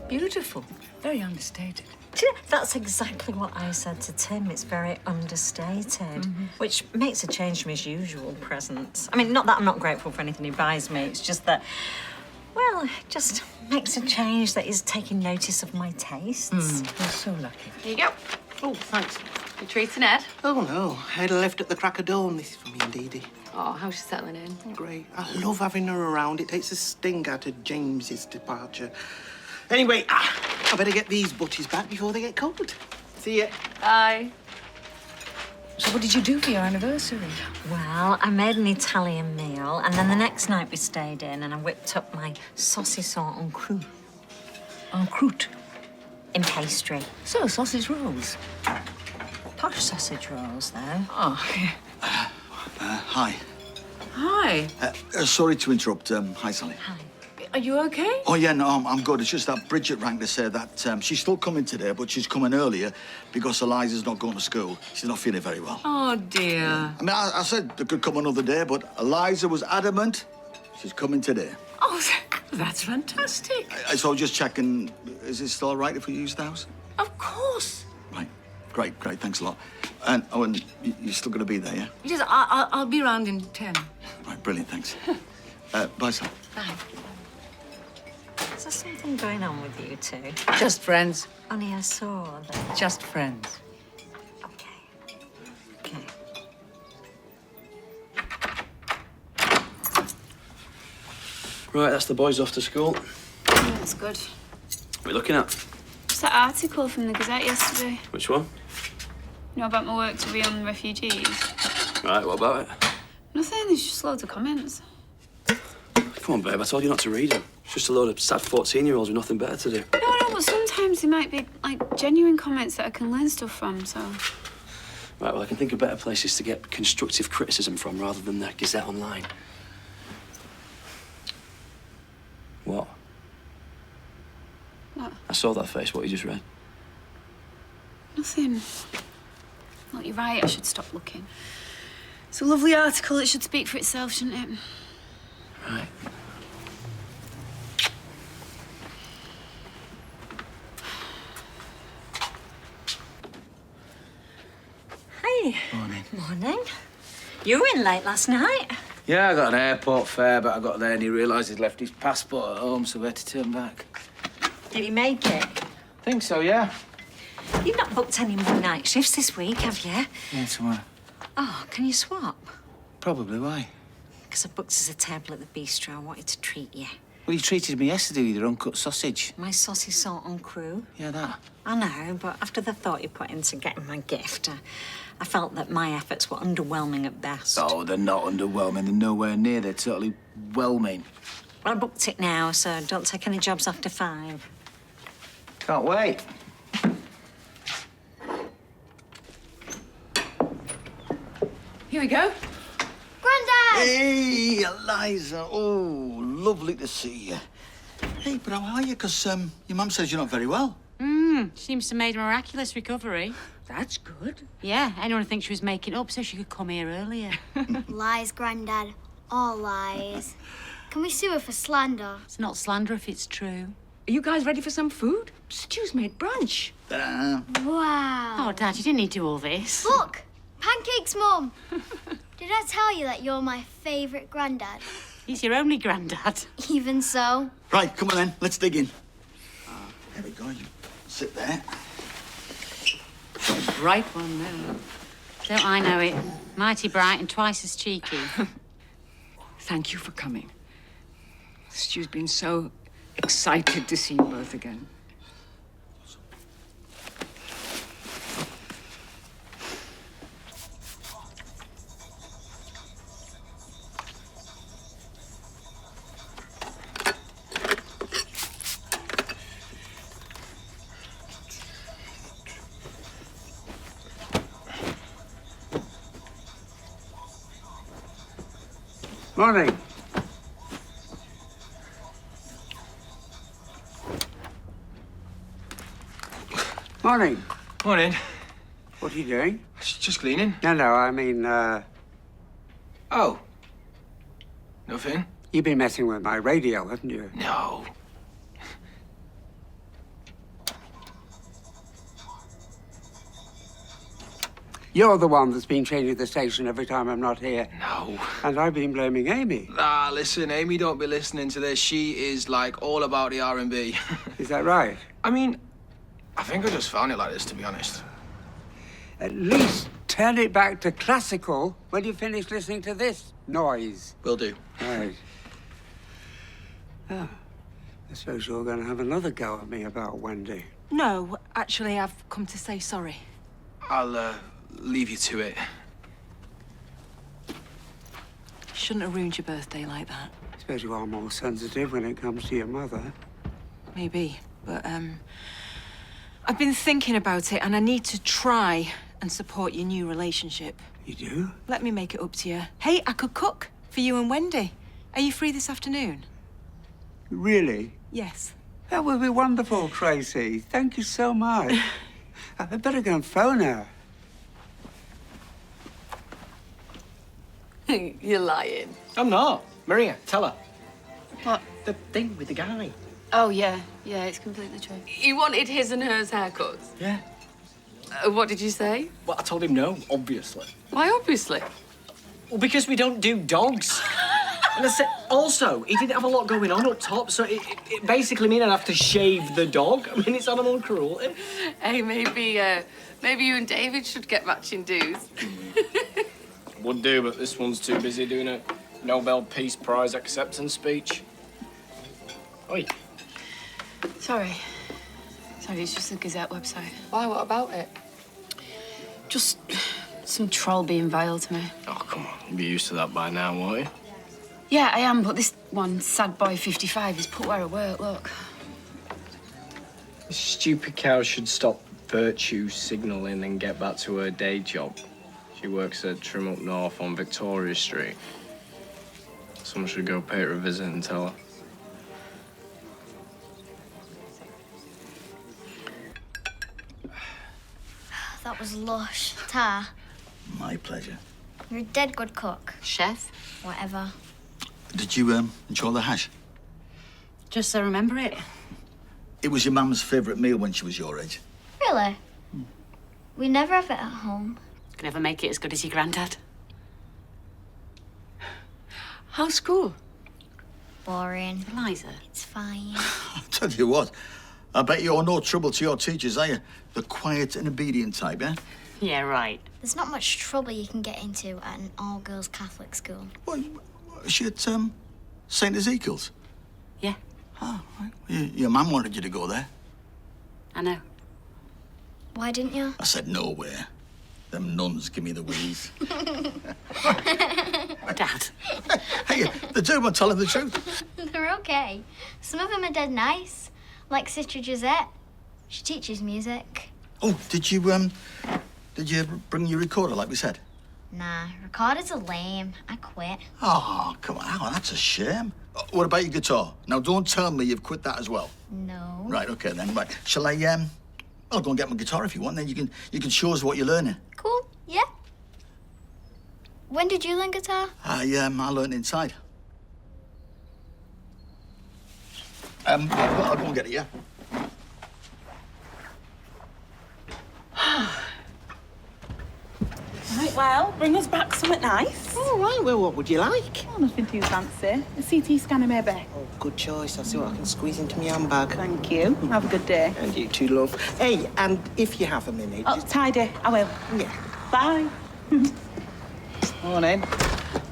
Beautiful. Very understated. Do you know, that's exactly what I said to Tim. It's very understated, which makes a change from his usual presents. I mean, not that I'm not grateful for anything he buys me. It's just that, well, it just makes a change that he's taking notice of my tastes. You're so lucky. Here you go. Oh, thanks. You treating Ed? Oh, no. Ed left at the crack of dawn. This is for me and Dee Dee. Oh, how's she settling in? Great. I love having her around. It takes the sting out of James's departure. Anyway, I better get these butties back before they get cold. See ya. Bye. So what did you do for your anniversary? Well, I made an Italian meal, and then the next night we stayed in, and I whipped up my saucisson en croûte. En croûte. In pastry. So, sausage rolls. Posh sausage rolls, though. Oh, Hi. Hi. Sorry to interrupt. Hi, Sally. Hi. Are you okay? Oh, yeah, no, I'm good. It's just that Bridget rang to say that she's still coming today, but she's coming earlier because Eliza's not going to school. She's not feeling very well. Oh, dear. I mean, I said they could come another day, but Eliza was adamant she's coming today. Oh, that's fantastic. So just checking, is it still all right if we use the house? Of course. Right. Great, thanks a lot. And you're still going to be there, yeah? Yes, I'll be around in 10. Right, brilliant, thanks. Bye, Sal. Bye. Is there something going on with you two? Just friends. Only I saw that. Just friends. Okay. Okay. Right, that's the boys off to school. Yeah, that's good. What are we looking at? Just that article from the Gazette yesterday. Which one? You know about my work to be on refugees? Right, what about it? Nothing, there's just loads of comments. Come on, babe, I told you not to read them. It's just a load of sad 14-year-olds with nothing better to do. No, but sometimes there might be, like, genuine comments that I can learn stuff from, so... Right, well, I can think of better places to get constructive criticism from rather than the Gazette Online. What? What? I saw that face, what you just read. Nothing. Look, you're right, I should stop looking. It's a lovely article, it should speak for itself, shouldn't it? Right. Hey. Morning. Morning. You were in late last night. Yeah, I got an airport fare, but I got there and he realised he'd left his passport at home, so we had to turn back. Did he make it? Think so, yeah. You've not booked any more night shifts this week, have you? Yeah, tomorrow. Oh, can you swap? Probably, why? Because I booked us a table at the bistro. I wanted to treat you. Well, you treated me yesterday with your uncut sausage. My saucisson en croûte. Yeah, that. I know, but after the thought you put into getting my gift, I felt that my efforts were underwhelming at best. Oh, they're not underwhelming. They're nowhere near. They're totally whelming. Well, I booked it now, so don't take any jobs after 5. Can't wait. Here we go. Grandad! Hey, Eliza. Oh, lovely to see you. Hey, but how are you? Because your mum says you're not very well. Seems to have made a miraculous recovery. That's good. Yeah, anyone would think she was making up so she could come here earlier. Lies, Grandad. All lies. Can we sue her for slander? It's not slander if it's true. Are you guys ready for some food? Stu's made brunch. Wow. Oh, Dad, you didn't need to do all this. Look! Pancakes, Mum! Did I tell you that you're my favourite Grandad? He's your only granddad. Even so. Right, come on then. Let's dig in. There we go. You sit there. Bright one there. Don't I know it? Mighty bright and twice as cheeky. Thank you for coming. Stu's been so excited to see you both again. Morning. Morning. Morning. What are you doing? Just cleaning. No, I mean, Oh. Nothing? you've been messing with my radio, haven't you? No. You're the one that's been changing the station every time I'm not here. No. And I've been blaming Amy. Ah, listen, Amy don't be listening to this. She is, like, all about the R&B. Is that right? I mean, I think I just found it like this, to be honest. At least turn it back to classical when you finish listening to this noise. Will do. Right. Oh, I suppose you're going to have another go at me about Wendy. No, actually, I've come to say sorry. I'll, leave you to it. Shouldn't have ruined your birthday like that. I suppose you are more sensitive when it comes to your mother. Maybe, but, I've been thinking about it, and I need to try and support your new relationship. You do? Let me make it up to you. Hey, I could cook for you and Wendy. Are you free this afternoon? Really? Yes. That would be wonderful, Tracy. Thank you so much. I'd better go and phone her. You're lying. I'm not. Maria, tell her. What? The thing with the guy. Oh, yeah. Yeah, it's completely true. You wanted his and hers haircuts? Yeah. What did you say? Well, I told him no, obviously. Why, obviously? Well, because we don't do dogs. And I said, also, he didn't have a lot going on up top, so it basically means I'd have to shave the dog. I mean, it's animal cruelty. Hey, maybe you and David should get matching dues. Would do, but this one's too busy doing a Nobel Peace Prize acceptance speech. Oi. Sorry, it's just the Gazette website. Why, what about it? Just some troll being vile to me. Oh, come on. You'll be used to that by now, won't you? Yeah, I am, but this one, Sad Boy 55, is put where I work, look. This stupid cow should stop virtue signalling and get back to her day job. She works at Trim Up North on Victoria Street. Someone should go pay her a visit and tell her. That was lush. Tar, My pleasure. you're a dead good cook. Chef? Whatever. Did you enjoy the hash? Just so remember it. It was your mum's favourite meal when she was your age. Really? We never have it at home. Can never make it as good as your granddad. How's school? Boring. Eliza. It's fine. I'll tell you what, I bet you're no trouble to your teachers, are you? The quiet and obedient type, yeah? Yeah, right. There's not much trouble you can get into at an all-girls Catholic school. Well, is she at St. Ezekiel's? Yeah, Oh, right. Your mum wanted you to go there. I know. Why didn't you? I said nowhere. Them nuns give me the willies. Dad. Hey, the two are telling the truth. They're okay. Some of them are dead nice. Like Sister Gisette. She teaches music. Oh, did you bring your recorder like we said? Nah, recorders are lame. I quit. Oh, come on, Alan, that's a shame. What about your guitar? Now, don't tell me you've quit that as well. No. Right, okay then. Right, shall I I'll go and get my guitar if you want. Then you can show us what you're learning. Cool, yeah. When did you learn guitar? I learned inside. I'll go and get it, yeah? Right, well, bring us back something nice. All right, well, what would you like? Oh, nothing too fancy. A CT scanner, maybe. Oh, good choice. I'll see what I can squeeze into my handbag. Thank you. Have a good day. And you too, love. Hey, and if you have a minute... Oh, tidy. I will. Yeah. Bye. Morning.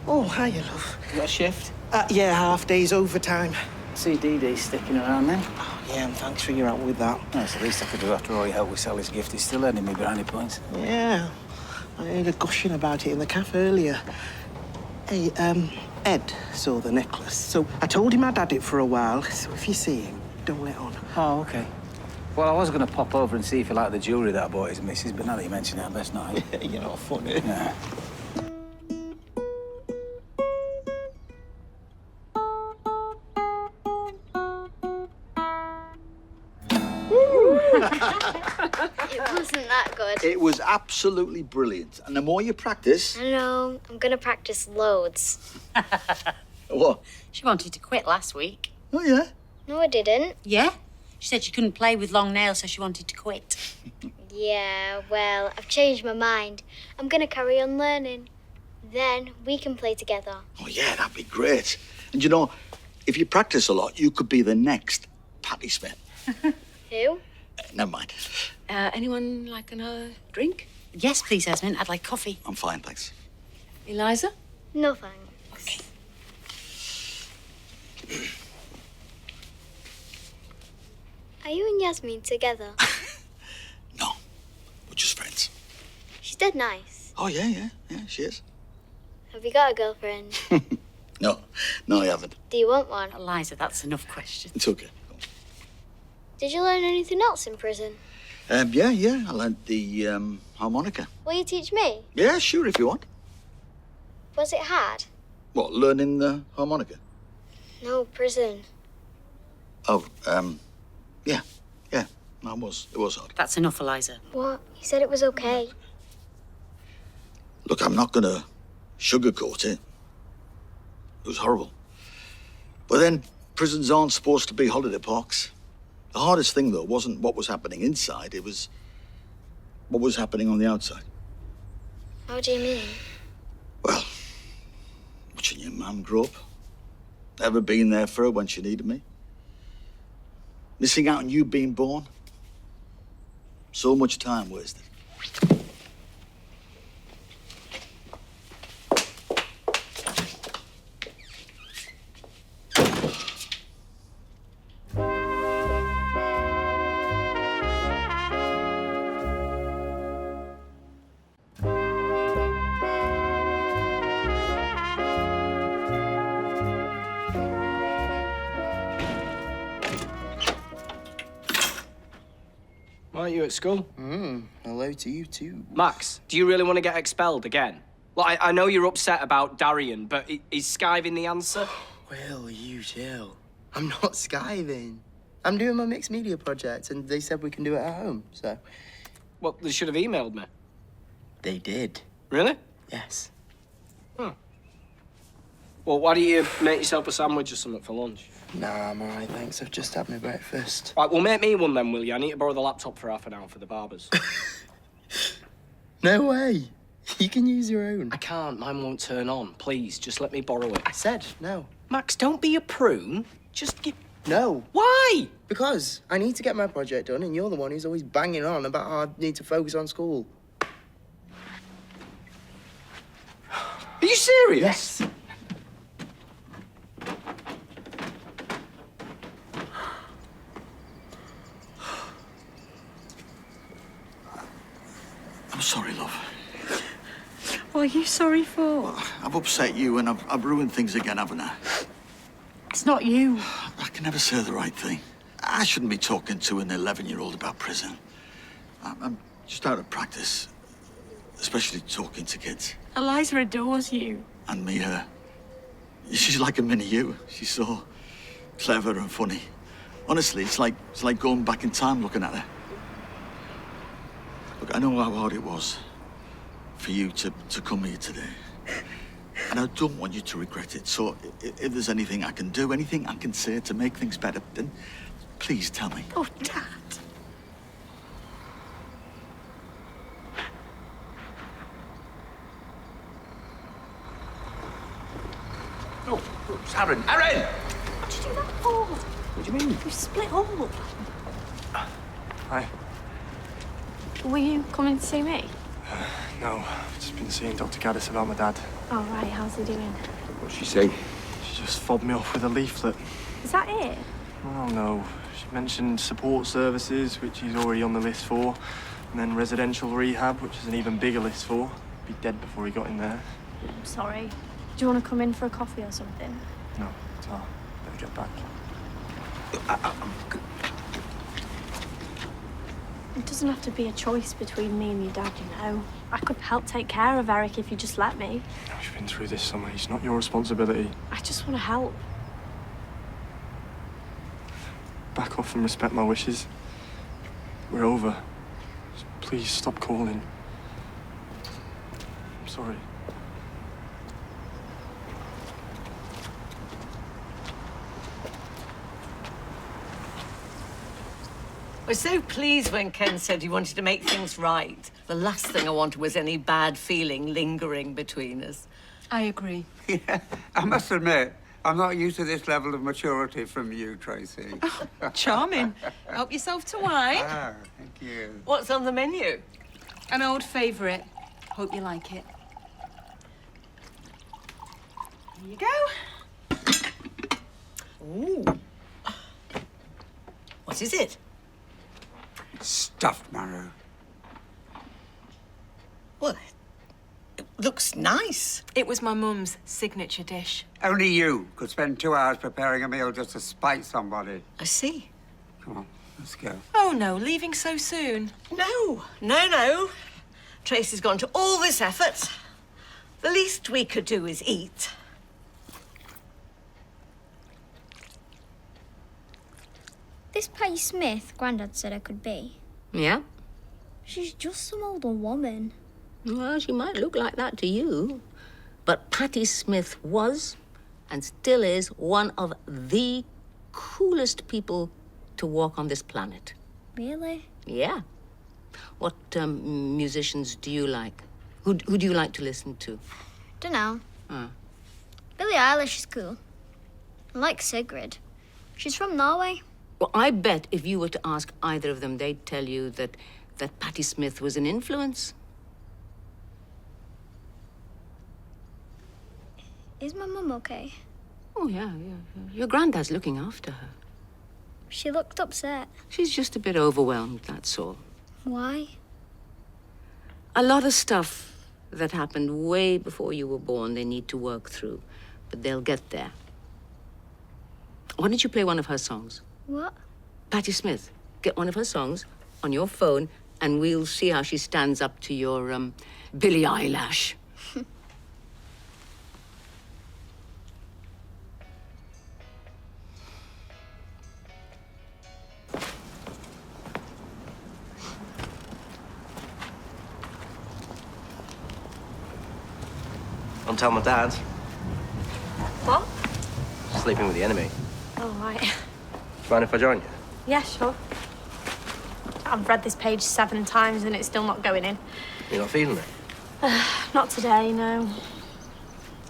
Oh, hiya, love. You got a shift? Yeah, half day's overtime. See Dee sticking around then? Oh, yeah, and thanks for your help with that. That's the least I could do after all your help with Sally's gift. He's still earning me brownie points. Yeah. I heard her gushing about it in the cafe earlier. Hey, Ed saw the necklace, so I told him I'd had it for a while, so if you see him, don't let on. Oh, OK. Well, I was going to pop over and see if he liked the jewellery that I bought his missus, but now that you mention it, I best not. You're not funny. Yeah. It wasn't that good. It was absolutely brilliant. And the more you practice... I know. I'm gonna practice loads. What? She wanted to quit last week. Oh, yeah? No, I didn't. Yeah? She said she couldn't play with long nails, so she wanted to quit. Yeah, well, I've changed my mind. I'm gonna carry on learning. Then we can play together. Oh, yeah, that'd be great. And you know, if you practice a lot, you could be the next Patti Smith. Who? Never mind. Anyone like another drink? Yes, please, Esmond. I'd like coffee. I'm fine, thanks. Eliza? No thanks. Okay. Are you and Yasmin together? No, we're just friends. She's dead nice. Oh, yeah, she is. Have you got a girlfriend? No, I haven't. Do you want one? Eliza, that's enough questions. It's okay. Did you learn anything else in prison? Yeah, I learned the harmonica. Will you teach me? Yeah, sure, if you want. Was it hard? What, learning the harmonica? No, prison. Oh, yeah, no, it was hard. That's enough, Eliza. What? You said it was okay. Look, I'm not gonna sugarcoat it. It was horrible. But then, prisons aren't supposed to be holiday parks. The hardest thing, though, wasn't what was happening inside, it was what was happening on the outside. How do you mean? Well, watching your mum grow up, never being there for her when she needed me, missing out on you being born, so much time wasted. Aren't you at school? Hello to you too. Max, do you really want to get expelled again? Like, I know you're upset about Darian, but is skiving the answer? Well, you chill. I'm not skiving. I'm doing my mixed media project, and they said we can do it at home, so... Well, they should have emailed me. They did. Really? Yes. Well, why don't you make yourself a sandwich or something for lunch? Nah, I'm all right, thanks. I've just had my breakfast. Right, well, make me one then, will you? I need to borrow the laptop for half an hour for the barbers. No way. You can use your own. I can't. Mine won't turn on. Please, just let me borrow it. I said no. Max, don't be a prune. Just give... No. Why? Because I need to get my project done, and you're the one who's always banging on about how I need to focus on school. Are you serious? Yes. I'm sorry, love. What are you sorry for? Well, I've upset you and I've ruined things again, haven't I? It's not you. I can never say the right thing. I shouldn't be talking to an 11-year-old about prison. I'm just out of practice, especially talking to kids. Eliza adores you. And me, her. She's like a mini you. She's so clever and funny. Honestly, it's like going back in time looking at her. Look, I know how hard it was for you to come here today. And I don't want you to regret it. So if there's anything I can do, anything I can say to make things better, then please tell me. Oh, Dad. Oh, it's Aaron. Aaron! What did you do that for? What do you mean? You split up. Hi. Were you coming to see me? No, I've just been seeing Dr. Gaddis about my dad. Oh, right. How's he doing? What'd she say? She just fobbed me off with a leaflet. Is that it? Oh, no. She mentioned support services, which he's already on the list for, and then residential rehab, which is an even bigger list for. He'd be dead before he got in there. I'm sorry. Do you want to come in for a coffee or something? No, it's all. Better get back. It doesn't have to be a choice between me and your dad, you know. I could help take care of Eric if you just let me. We've been through this summer. It's not your responsibility. I just want to help. Back off and respect my wishes. We're over. Just please stop calling. I'm sorry. I was so pleased when Ken said he wanted to make things right. The last thing I wanted was any bad feeling lingering between us. I agree. Yeah, I must admit, I'm not used to this level of maturity from you, Tracy. Charming. Help yourself to wine. Ah, thank you. What's on the menu? An old favourite. Hope you like it. Here you go. Ooh. What is it? Stuffed marrow. Well, it looks nice. It was my mum's signature dish. Only you could spend 2 hours preparing a meal just to spite somebody. I see. Come on, let's go. Oh, no, leaving so soon. No. Tracy's gone to all this effort. The least we could do is eat. This Patty Smith, Grandad said I could be. Yeah? She's just some older woman. Well, she might look like that to you. But Patty Smith was, and still is, one of the coolest people to walk on this planet. Really? Yeah. What musicians do you like? Who do you like to listen to? Dunno. Huh. Billie Eilish is cool. I like Sigrid. She's from Norway. Well, I bet if you were to ask either of them, they'd tell you that Patti Smith was an influence. Is my mum okay? Oh, yeah. Your granddad's looking after her. She looked upset. She's just a bit overwhelmed, that's all. Why? A lot of stuff that happened way before you were born they need to work through, but they'll get there. Why don't you play one of her songs? What? Patti Smith, get one of her songs on your phone and we'll see how she stands up to your, Billie Eilish. Don't tell my dad. What? Sleeping with the enemy. Oh, right. Do you mind if I join you? Yeah, sure. I've read this page 7 times and it's still not going in. You're not feeling it? Not today, no.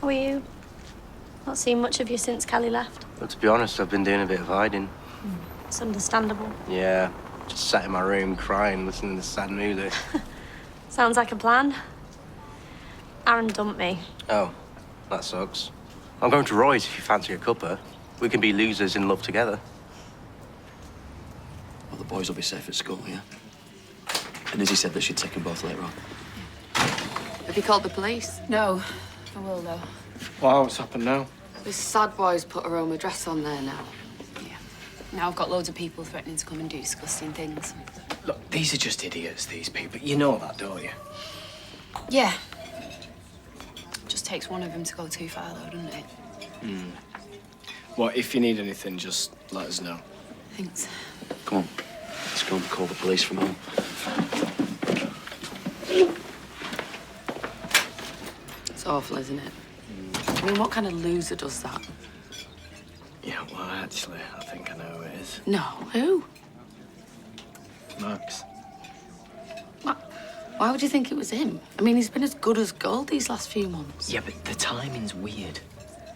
How are you? Not seen much of you since Kelly left. But to be honest, I've been doing a bit of hiding. It's understandable. Yeah, just sat in my room crying, listening to sad music. Sounds like a plan. Aaron dumped me. Oh, that sucks. I'm going to Roy's if you fancy a cuppa. We can be losers in love together. Well, the boys will be safe at school, yeah? And Izzy said that she'd take them both later on. Have you called the police? No. I will, though. Wow, what's happened now? This sad boy's put her home address on there now. Yeah. Now I've got loads of people threatening to come and do disgusting things. Look, these are just idiots, these people. You know that, don't you? Yeah. Just takes one of them to go too far, though, doesn't it? Well, if you need anything, just let us know. Thanks. Come on, let's go and call the police from home. It's awful, isn't it? I mean, what kind of loser does that? Yeah, well, actually, I think I know who it is. No. Who? Max. Why would you think it was him? I mean, he's been as good as gold these last few months. Yeah, but the timing's weird,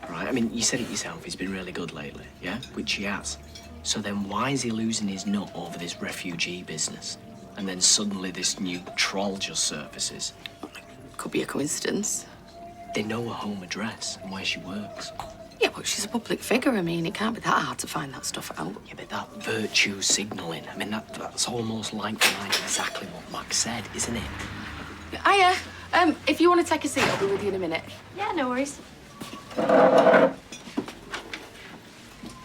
right? I mean, you said it yourself, he's been really good lately, yeah? Which he has. So then why is he losing his nut over this refugee business? And then suddenly this new troll just surfaces. Could be a coincidence. They know her home address and where she works. Yeah, but she's a public figure. I mean, it can't be that hard to find that stuff out. Yeah, but that virtue signalling, I mean, that's almost like exactly what Max said, isn't it? Hiya. If you want to take a seat, I'll be with you in a minute. Yeah, no worries.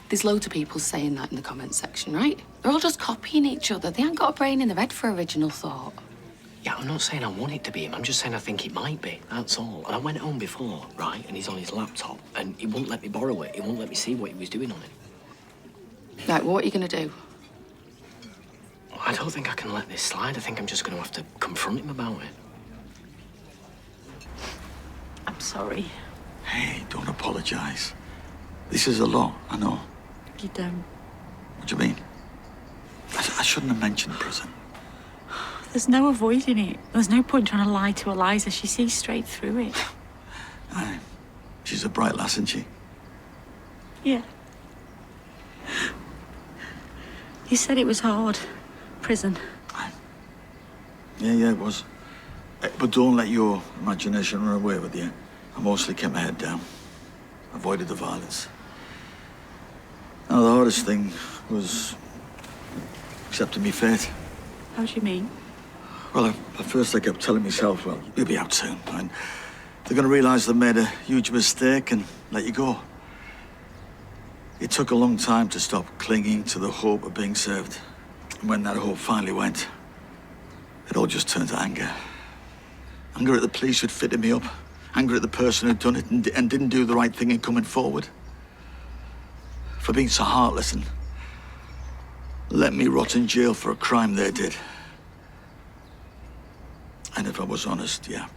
There's loads of people saying that in the comments section, right? They're all just copying each other. They ain't got a brain in their head for original thought. Yeah, I'm not saying I want it to be him. I'm just saying I think it might be. That's all. And I went home before, right? And he's on his laptop, and he won't let me borrow it. He won't let me see what he was doing on it. Right, what are you going to do? I don't think I can let this slide. I think I'm just going to have to confront him about it. I'm sorry. Hey, don't apologise. This is a lot, I know. You don't. What do you mean? I shouldn't have mentioned prison. There's no avoiding it. There's no point trying to lie to Eliza. She sees straight through it. Aye. She's a bright lass, isn't she? Yeah. You said it was hard. Prison. Yeah, it was. But don't let your imagination run away with you. I mostly kept my head down. Avoided the violence. Now, the hardest thing was accepting me fate. How do you mean? Well, at first I kept telling myself, well, you'll be out soon. And they're going to realise they made a huge mistake and let you go. It took a long time to stop clinging to the hope of being saved. And when that hope finally went, it all just turned to anger. Anger at the police who'd fitted me up. Anger at the person who'd done it and didn't do the right thing in coming forward. For being so heartless and let me rot in jail for a crime they did. And if I was honest, yeah.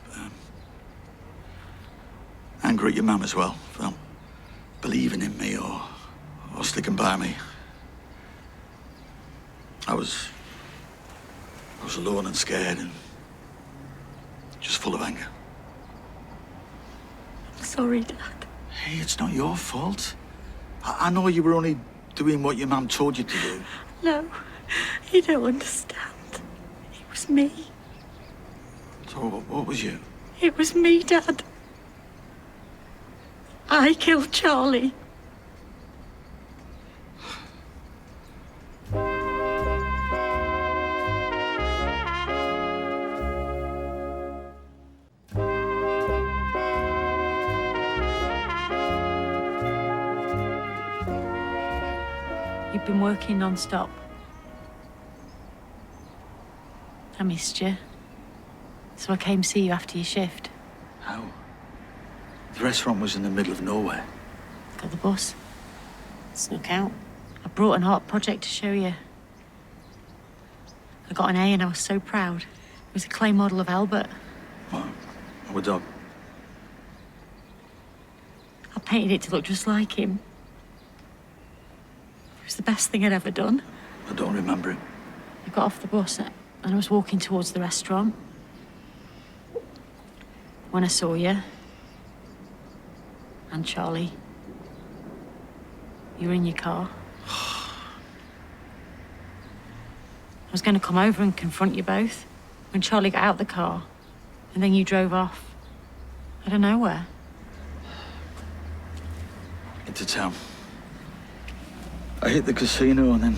Anger at your mum as well, for believing in me or sticking by me. I was alone and scared and just full of anger. I'm sorry, Dad. Hey, it's not your fault. I know you were only doing what your mum told you to do. No, you don't understand. It was me. So what was you? It was me, Dad. I killed Charlie. You've been working non-stop. I missed you. So I came to see you after your shift. How? The restaurant was in the middle of nowhere. Got the bus. Snuck out. I brought an art project to show you. I got an A and I was so proud. It was a clay model of Albert. Our dog. I painted it to look just like him. It was the best thing I'd ever done. I don't remember it. I got off the bus and I was walking towards the restaurant when I saw you and Charlie. You were in your car. I was going to come over and confront you both when Charlie got out the car and then you drove off. I don't know where. Into town. I hit the casino and then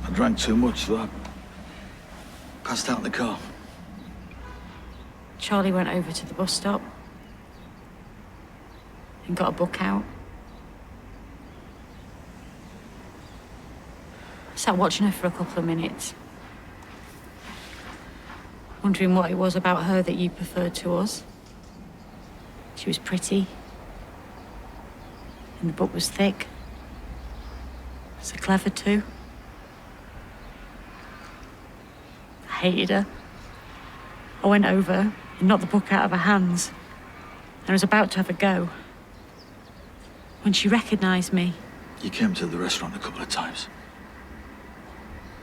I drank too much, so I passed out in the car. Charlie went over to the bus stop and got a book out. I sat watching her for a couple of minutes, wondering what it was about her that you preferred to us. She was pretty, and the book was thick. So clever too. I hated her. I went over and knocked the book out of her hands, and I was about to have a go when she recognised me. You came to the restaurant a couple of times.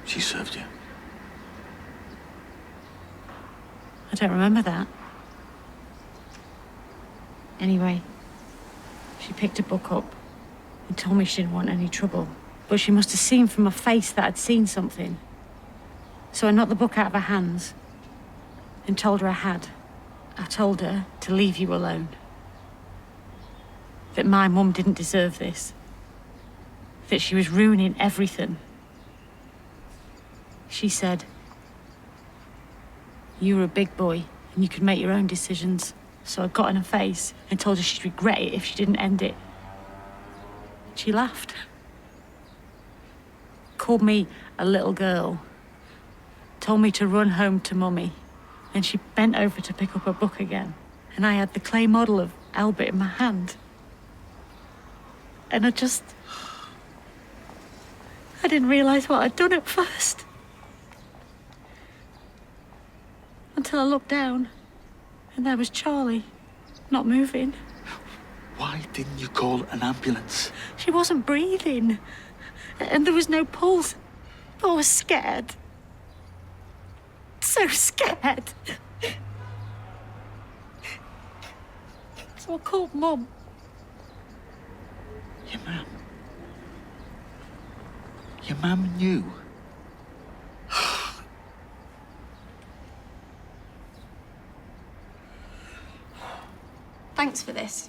She served you. I don't remember that. Anyway, she picked a book up and told me she didn't want any trouble. But she must have seen from my face that I'd seen something. So I knocked the book out of her hands and told her I had. I told her to leave you alone. That my mum didn't deserve this. That she was ruining everything. She said, you were a big boy and you could make your own decisions. So I got in her face and told her she'd regret it if she didn't end it. She laughed. Called me a little girl. Told me to run home to Mummy. Then she bent over to pick up her book again. And I had the clay model of Albert in my hand. And I didn't realise what I'd done at first. Until I looked down, and there was Charlie, not moving. Why didn't you call an ambulance? She wasn't breathing, and there was no pulse. I was scared. So scared. So I called Mum. Your mum? Your mum knew? Thanks for this.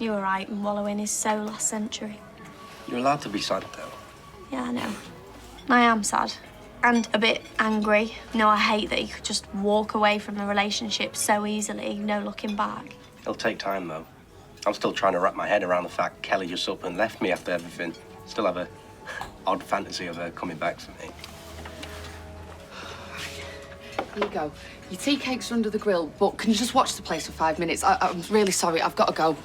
You were right, and wallowing is so last century. You're allowed to be sad, though. Yeah, I know. I am sad. And a bit angry. No, I hate that you could just walk away from a relationship so easily, no looking back. It'll take time, though. I'm still trying to wrap my head around the fact Kelly just up and left me after everything. Still have a odd fantasy of her coming back for me. Here you go. Your tea cakes are under the grill, but can you just watch the place for 5 minutes? I'm really sorry, I've got to go.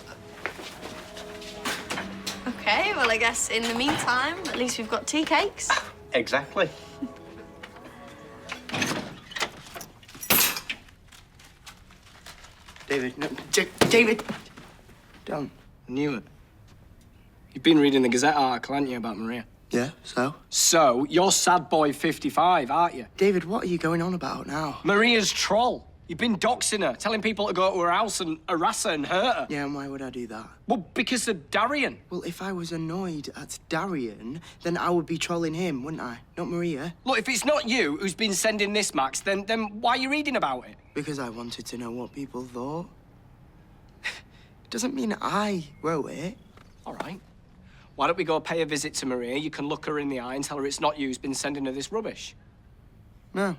Okay, well, I guess in the meantime, at least we've got tea cakes. Exactly. David, no, David! Don't. I knew it. You've been reading the Gazette article, haven't you, about Maria? Yeah, so? So, you're sad boy 55, aren't you? David, what are you going on about now? Maria's troll. You've been doxing her, telling people to go to her house and harass her and hurt her. Yeah, and why would I do that? Well, because of Darian. Well, if I was annoyed at Darian, then I would be trolling him, wouldn't I? Not Maria. Look, if it's not you who's been sending this, Max, then why are you reading about it? Because I wanted to know what people thought. It doesn't mean I wrote it. All right. Why don't we go pay a visit to Maria? You can look her in the eye and tell her it's not you who's been sending her this rubbish. No.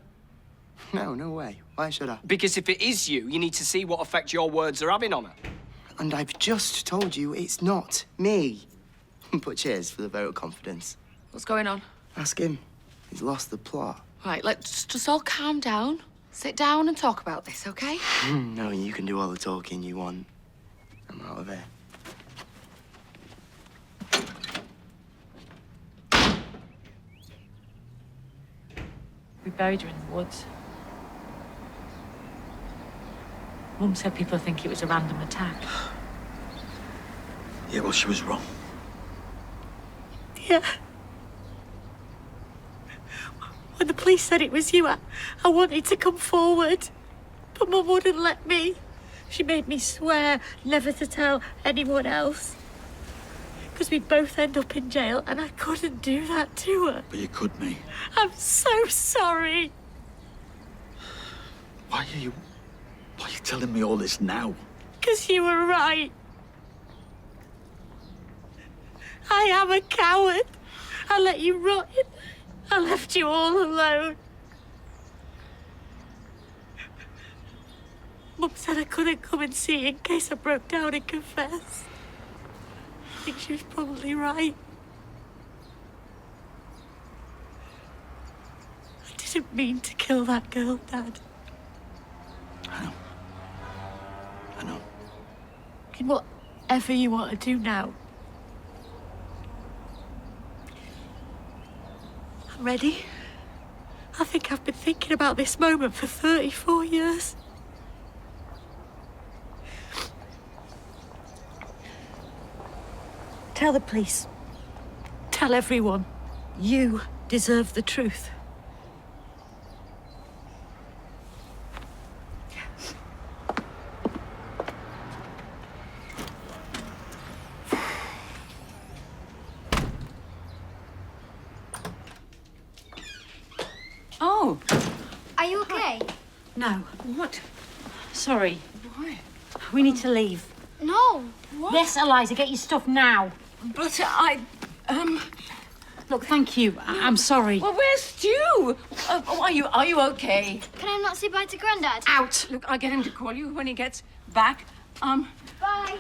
No way. Why should I? Because if it is you, you need to see what effect your words are having on her. And I've just told you it's not me. But cheers for the vote of confidence. What's going on? Ask him. He's lost the plot. Right, let's just all calm down. Sit down and talk about this, okay? No, you can do all the talking you want. I'm out of here. We buried her in the woods. Mum said people think it was a random attack. Yeah, well, she was wrong. Yeah. When the police said it was you, I wanted to come forward. But Mum wouldn't let me. She made me swear never to tell anyone else. Because we'd both end up in jail, and I couldn't do that to her. But you could, me. I'm so sorry. Why are you telling me all this now? Because you were right. I am a coward. I let you rot. I left you all alone. Mum said I couldn't come and see in case I broke down and confessed. I think she was probably right. I didn't mean to kill that girl, Dad. I know. And whatever you want to do now. I'm ready. I think I've been thinking about this moment for 34 years. Tell the police. Tell everyone. You deserve the truth. Oh. Are you okay? No. What? Sorry. Why? We need to leave. No. What? Yes, Eliza, get your stuff now. But Look, thank you. I'm sorry. Well, where's Stu? Are you okay? Can I not say bye to Grandad? Out. Look, I'll get him to call you when he gets back. Bye. Bye.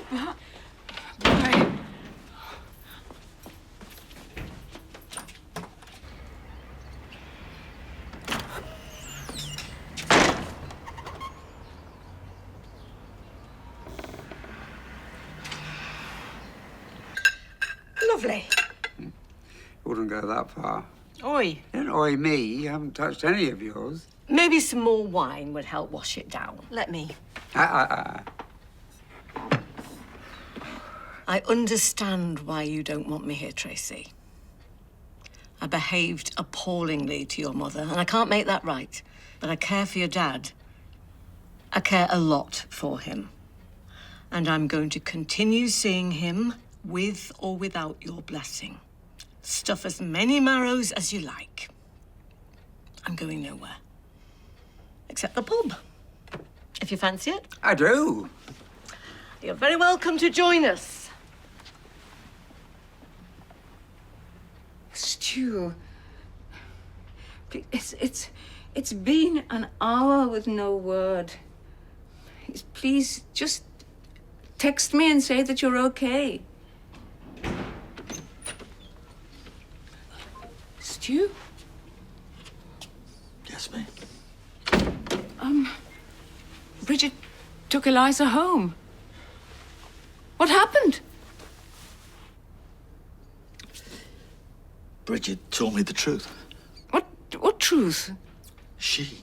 Lovely. Wouldn't go that far. Oi. Don't oi me. You haven't touched any of yours. Maybe some more wine would help wash it down. Let me. I I understand why you don't want me here, Tracy. I behaved appallingly to your mother, and I can't make that right. But I care for your dad. I care a lot for him. And I'm going to continue seeing him with or without your blessing. Stuff as many marrows as you like. I'm going nowhere. Except the pub. If you fancy it. I do. You're very welcome to join us. Stu, it's been an hour with no word. Please just text me and say that you're okay. Stu? Yes, ma'am. Bridget took Eliza home. What happened? Bridget told me the truth. What truth? She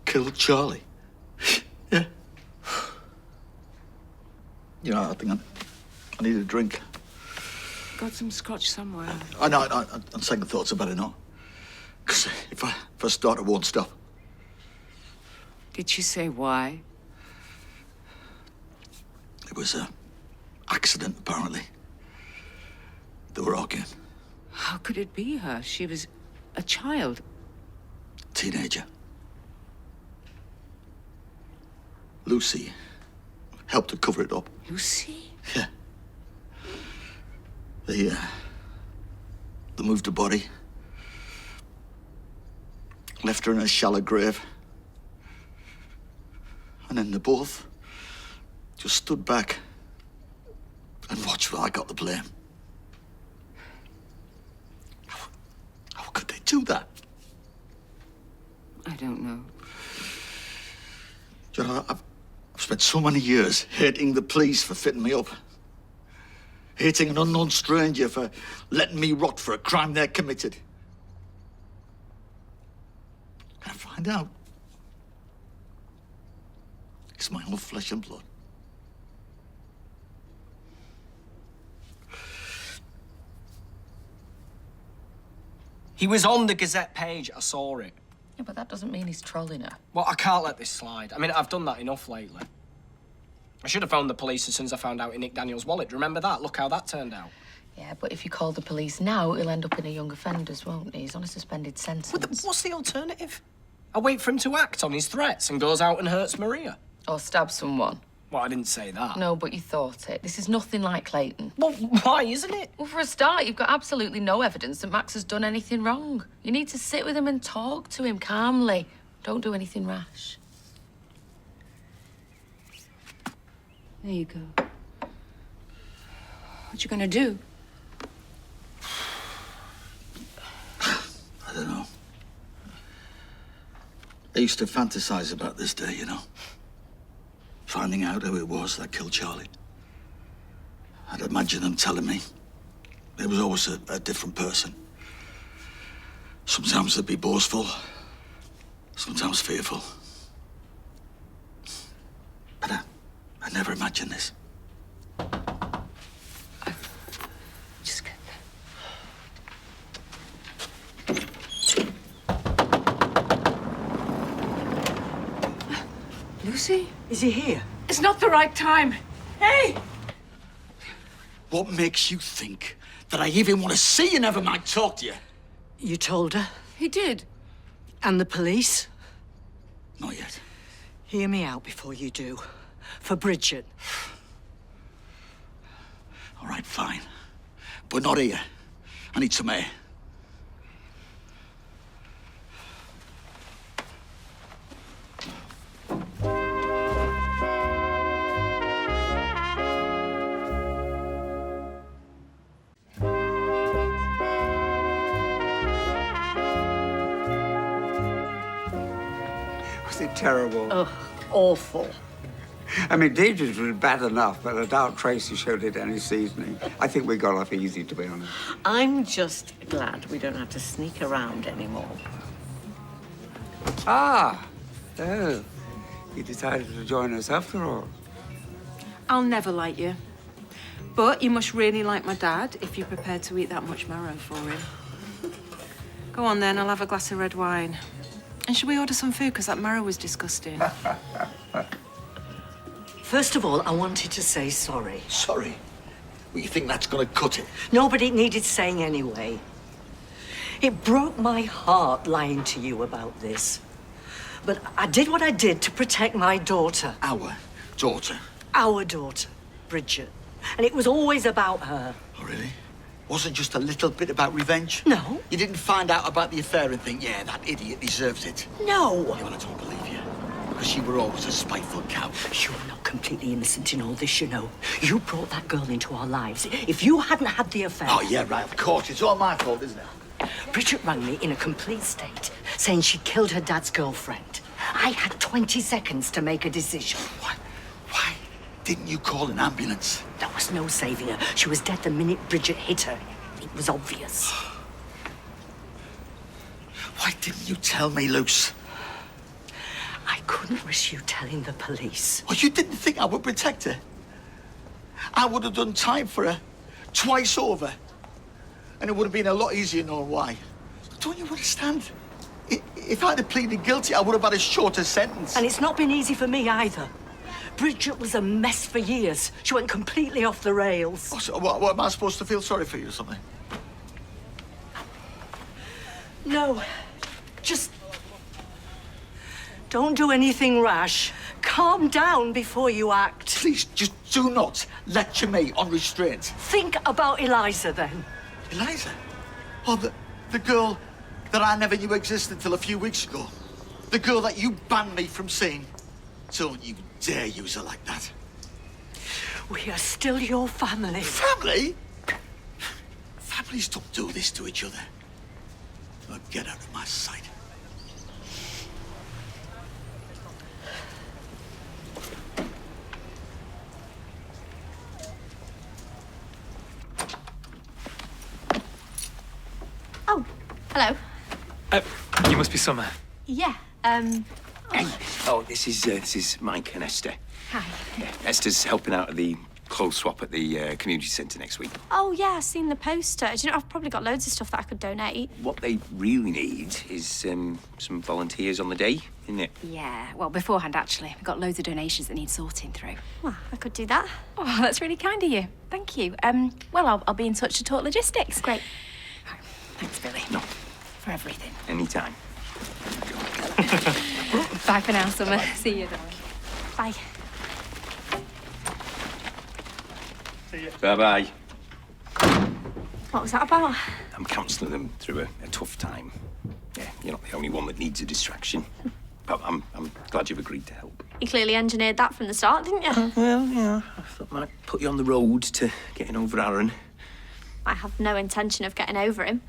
killed Charlie. Yeah. You know, I think I need a drink. Got some scotch somewhere. I know, on second thoughts, I better not. Because if I start, it won't stop. Did she say why? It was an accident, apparently. They were arguing. How could it be her? She was a child. Teenager. Lucy helped to cover it up. Lucy? Yeah. They moved the body. Left her in a shallow grave. And then they both just stood back and watched while I got the blame. How could they do that? I don't know. You know, I've spent so many years hating the police for fitting me up. Hating an unknown stranger for letting me rot for a crime they committed. And I find out it's my own flesh and blood. He was on the Gazette page. I saw it. Yeah, but that doesn't mean he's trolling her. Well, I can't let this slide. I mean, I've done that enough lately. I should have phoned the police as soon as I found out in Nick Daniels' wallet. Do you remember that? Look how that turned out. Yeah, but if you call the police now, he'll end up in a young offenders, won't he? He's on a suspended sentence. What's the alternative? I wait for him to act on his threats and goes out and hurts Maria. Or stab someone. Well, I didn't say that. No, but you thought it. This is nothing like Clayton. Well, why isn't it? Well, for a start, you've got absolutely no evidence that Max has done anything wrong. You need to sit with him and talk to him calmly. Don't do anything rash. There you go. What you gonna do? I don't know. I used to fantasize about this day, you know. Finding out who it was that killed Charlie. I'd imagine them telling me. It was always a different person. Sometimes they'd be boastful, sometimes fearful. But I never imagined this. Just get Lucy? Is he here? It's not the right time. Hey! What makes you think that I even want to see you, never mind talk to you? You told her? He did. And the police? Not yet. Hear me out before you do. For Bridget. All right, fine. But not here. I need some air. Was it terrible? Oh, awful. I mean, Deidre's was bad enough, but I doubt Tracy showed it any seasoning. I think we got off easy, to be honest. I'm just glad we don't have to sneak around anymore. Ah, oh, you decided to join us after all. I'll never like you. But you must really like my dad if you're prepared to eat that much marrow for him. Go on then, I'll have a glass of red wine. And should we order some food? Because that marrow was disgusting. First of all, I wanted to say sorry. Sorry? Well, you think that's gonna cut it? No, but it needed saying anyway. It broke my heart lying to you about this. But I did what I did to protect my daughter. Our daughter? Our daughter, Bridget. And it was always about her. Oh, really? Wasn't just a little bit about revenge? No. You didn't find out about the affair and think, yeah, that idiot deserves it? No. Yeah, well, I don't believe you. Because you were always a spiteful cow. You're not completely innocent in all this, you know. You brought that girl into our lives. If you hadn't had the affair... Oh, yeah, right, of course. It's all my fault, isn't it? Bridget rang me in a complete state, saying she killed her dad's girlfriend. I had 20 seconds to make a decision. Why didn't you call an ambulance? There was no saving her. She was dead the minute Bridget hit her. It was obvious. Why didn't you tell me, Luce? I couldn't risk you telling the police. Oh, you didn't think I would protect her? I would have done time for her, twice over. And it would have been a lot easier knowing why. Don't you understand? If I'd have pleaded guilty, I would have had a shorter sentence. And it's not been easy for me either. Bridget was a mess for years. She went completely off the rails. Oh, so what am I supposed to feel sorry for you or something? No. Just... don't do anything rash. Calm down before you act. Please, just do not lecture me on restraint. Think about Eliza, then. Eliza? Oh, the girl that I never knew existed till a few weeks ago. The girl that you banned me from seeing. Don't you dare use her like that. We are still your family. Family? Families don't do this to each other. Now get out of my sight. Oh, hello. You must be Summer. Yeah, Hey. Oh, this is Mike and Esther. Hi. Yeah, Esther's helping out at the clothes swap at the community centre next week. Oh, yeah, I've seen the poster. Do you know, I've probably got loads of stuff that I could donate. What they really need is some volunteers on the day, isn't it? Yeah, well, beforehand, actually. We've got loads of donations that need sorting through. Well, I could do that. Oh, that's really kind of you. Thank you. Well, I'll be in touch to talk logistics. Great. Right. Thanks, Billy. No. For everything. Anytime. Bye for now, Summer. See you, darling. Bye. Bye-bye. What was that about? I'm counselling them through a tough time. Yeah, you're not the only one that needs a distraction. But I'm glad you've agreed to help. You clearly engineered that from the start, didn't you? Well, yeah, I thought I might put you on the road to getting over Aaron. I have no intention of getting over him.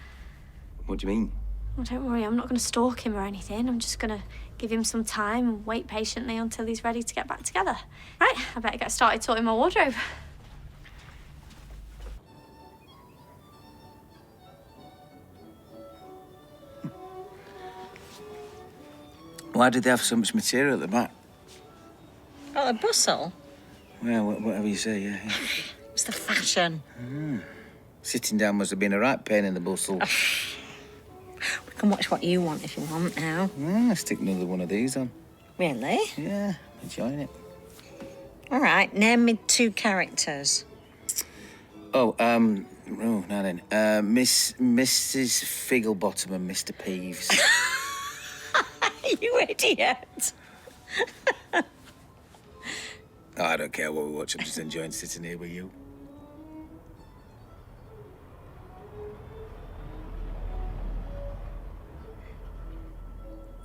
What do you mean? Well, don't worry, I'm not going to stalk him or anything. I'm just going to give him some time and wait patiently until he's ready to get back together. Right, I better get started sorting my wardrobe. Why did they have so much material at the back? Oh, the bustle? Well, whatever you say, yeah. It's the fashion. Sitting down must have been a right pain in the bustle. We can watch what you want if you want now. I'll stick another one of these on. Really? Yeah, enjoying it. All right, name me 2 characters. Oh, now then. Mrs. Figglebottom and Mr. Peeves. You idiot. Oh, I don't care what we watch. I'm just enjoying sitting here with you.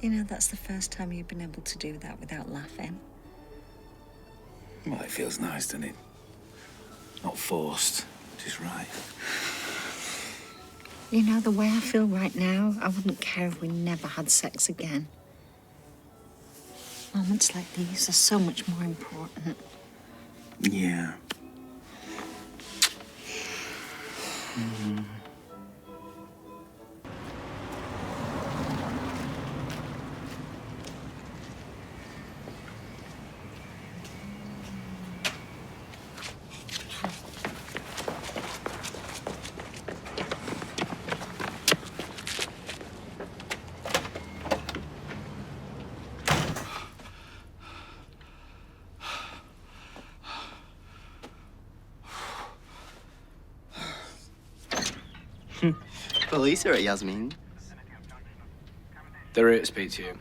You know, that's the first time you've been able to do that without laughing. Well, it feels nice, doesn't it? Not forced, just right. You know, the way I feel right now, I wouldn't care if we never had sex again. Moments like these are so much more important. Yeah. Police are at Yasmin. They're here to speak to you.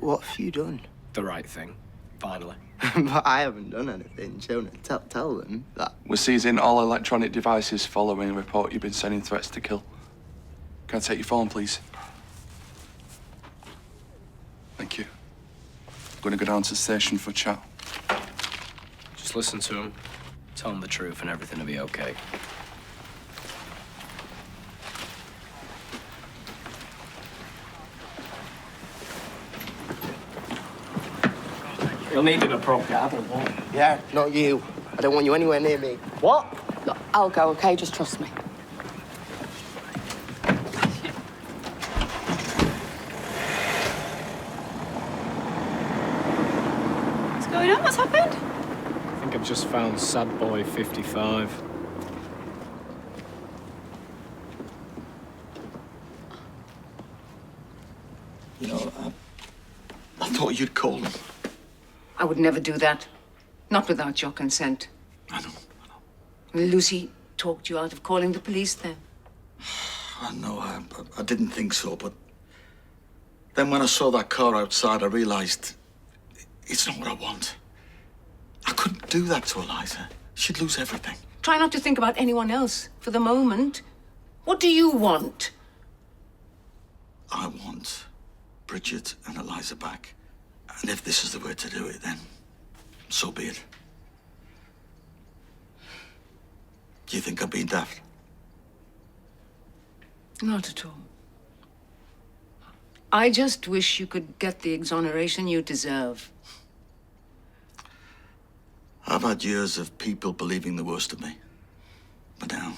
What have you done? The right thing, finally. But I haven't done anything. Jonah, tell them that. We're seizing all electronic devices following a report you've been sending threats to kill. Can I take your phone, please? Thank you. I'm going to go down to the station for chat. Just listen to him. Tell him the truth and everything will be okay. You'll need an appropriate adult, won't you? Yeah, not you. I don't want you anywhere near me. What? Look, I'll go, okay? Just trust me. What's going on? What's happened? I think I've just found Sad Boy 55. You know, I thought you'd call them. I would never do that. Not without your consent. I know. Lucy talked you out of calling the police then. I know, I didn't think so, but then when I saw that car outside, I realized it's not what I want. I couldn't do that to Eliza. She'd lose everything. Try not to think about anyone else for the moment. What do you want? I want Bridget and Eliza back. And if this is the way to do it, then so be it. Do you think I'm being daft? Not at all. I just wish you could get the exoneration you deserve. I've had years of people believing the worst of me. But now,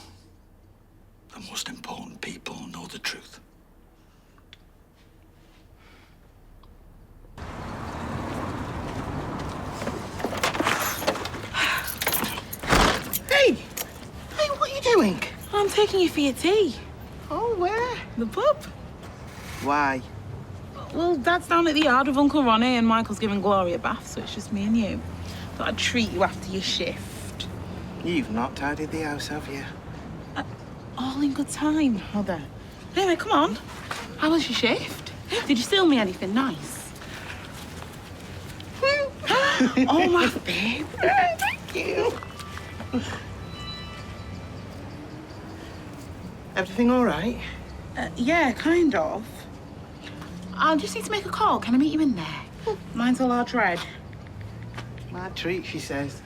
the most important people know the truth. Hey! Hey, what are you doing? I'm taking you for your tea. Oh, where? The pub. Why? Well, Dad's down at the yard with Uncle Ronnie and Michael's giving Gloria a bath, so it's just me and you. Thought I'd treat you after your shift. You've not tidied the house, have you? All in good time, Mother. Anyway, come on. How was your shift? Did you steal me anything nice? Oh, my babe. Thank you. Everything all right? Yeah, kind of. I just need to make a call. Can I meet you in there? Mine's a large red. My treat, she says.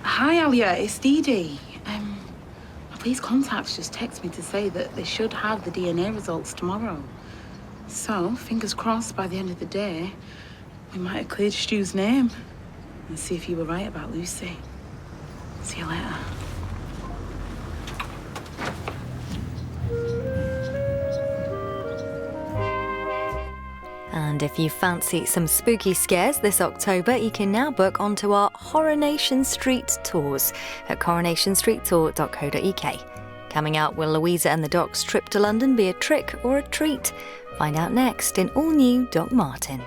Hi, Alia. It's Dee Dee. My police contacts just texted me to say that they should have the DNA results tomorrow. So, fingers crossed, by the end of the day, we might have cleared Stu's name. And see if you were right about Lucy. See you later. And if you fancy some spooky scares this October, you can now book onto our Coronation Street tours at coronationstreettour.co.uk. Coming out, will Louisa and the Doc's trip to London be a trick or a treat? Find out next in all new Doc Martin.